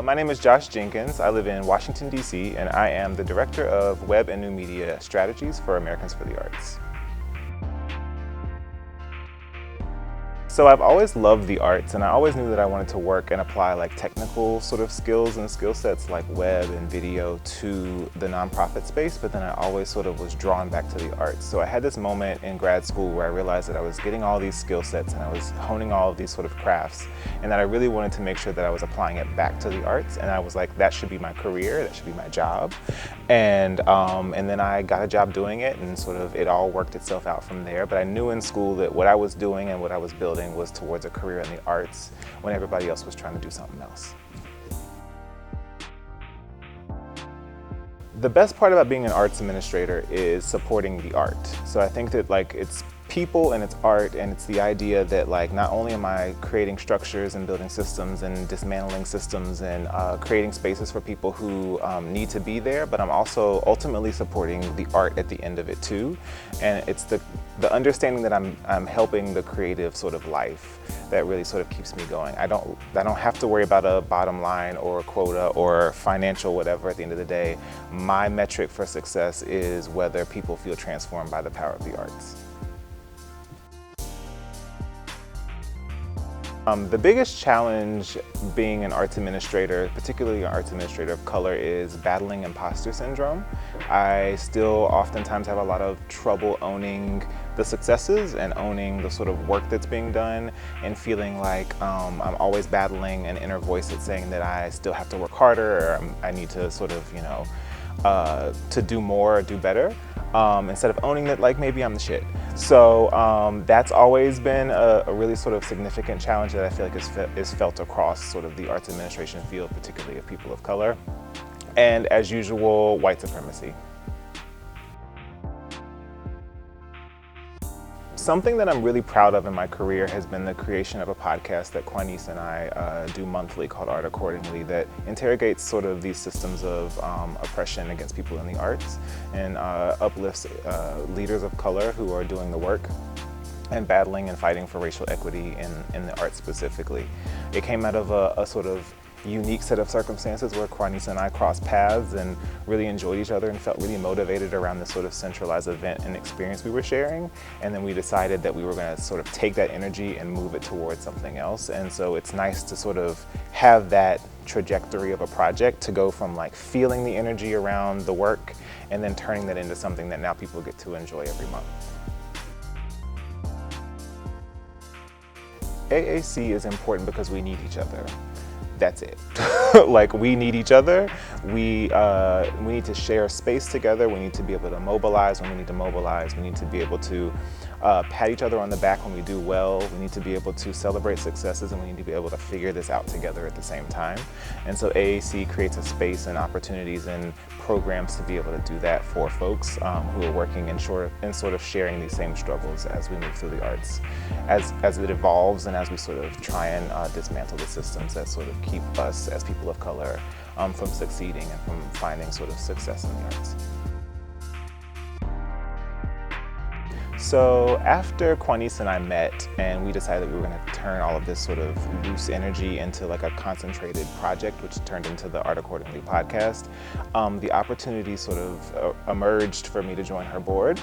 My name is Josh Jenkins. I live in Washington, D.C., and I am the Director of Web and New Media Strategies for Americans for the Arts. So I've always loved the arts, and I always knew that I wanted to work and apply like technical sort of skills and skill sets like web and video to the nonprofit space, but then I always sort of was drawn back to the arts. So I had this moment in grad school where I realized that I was getting all these skill sets and I was honing all of these sort of crafts, and that I really wanted to make sure that I was applying it back to the arts, and I was like, that should be my career, that should be my job. And then I got a job doing it, and sort of it all worked itself out from there. But I knew in school that what I was doing and what I was building was towards a career in the arts when everybody else was trying to do something else. The best part about being an arts administrator is supporting the art. So I think that like it's people and it's art, and it's the idea that like not only am I creating structures and building systems and dismantling systems and creating spaces for people who need to be there, but I'm also ultimately supporting the art at the end of it too. And it's the understanding that I'm helping the creative sort of life that really sort of keeps me going. I don't have to worry about a bottom line or a quota or financial whatever at the end of the day. My metric for success is whether people feel transformed by the power of the arts. The biggest challenge being an arts administrator, particularly an arts administrator of color, is battling imposter syndrome. I still oftentimes have a lot of trouble owning the successes and owning the sort of work that's being done, and feeling like I'm always battling an inner voice that's saying that I still have to work harder, or I need to sort of, you know, to do more, do better. Instead of owning that like maybe I'm the shit. So that's always been a really sort of significant challenge that I feel like is felt across sort of the arts administration field, particularly of people of color. And as usual, white supremacy. Something that I'm really proud of in my career has been the creation of a podcast that Quanice and I do monthly called Art Accordingly, that interrogates sort of these systems of oppression against people in the arts, and uplifts leaders of color who are doing the work and battling and fighting for racial equity in the arts specifically. It came out of a sort of unique set of circumstances where Quanice and I crossed paths and really enjoyed each other and felt really motivated around this sort of centralized event and experience we were sharing. And then we decided that we were going to sort of take that energy and move it towards something else. And so it's nice to sort of have that trajectory of a project to go from like feeling the energy around the work and then turning that into something that now people get to enjoy every month. AAC is important because we need each other. That's it. Like, we need each other. We need to share space together. We need to be able to mobilize when we need to mobilize. We need to be able to pat each other on the back when we do well. We need to be able to celebrate successes, and we need to be able to figure this out together at the same time. And so AAC creates a space and opportunities and programs to be able to do that for folks who are working in sort of sharing these same struggles as we move through the arts, as it evolves, and as we sort of try and dismantle the systems that sort of keep us as people of color from succeeding and from finding sort of success in the arts. So after Quanice and I met and we decided that we were going to turn all of this sort of loose energy into like a concentrated project, which turned into the Art Accordingly podcast, the opportunity sort of emerged for me to join her board.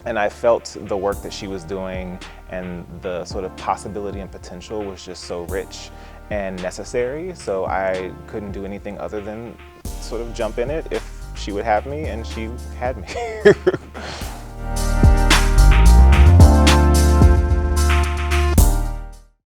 And I felt the work that she was doing and the sort of possibility and potential was just so rich and necessary. So I couldn't do anything other than sort of jump in it if she would have me, and she had me.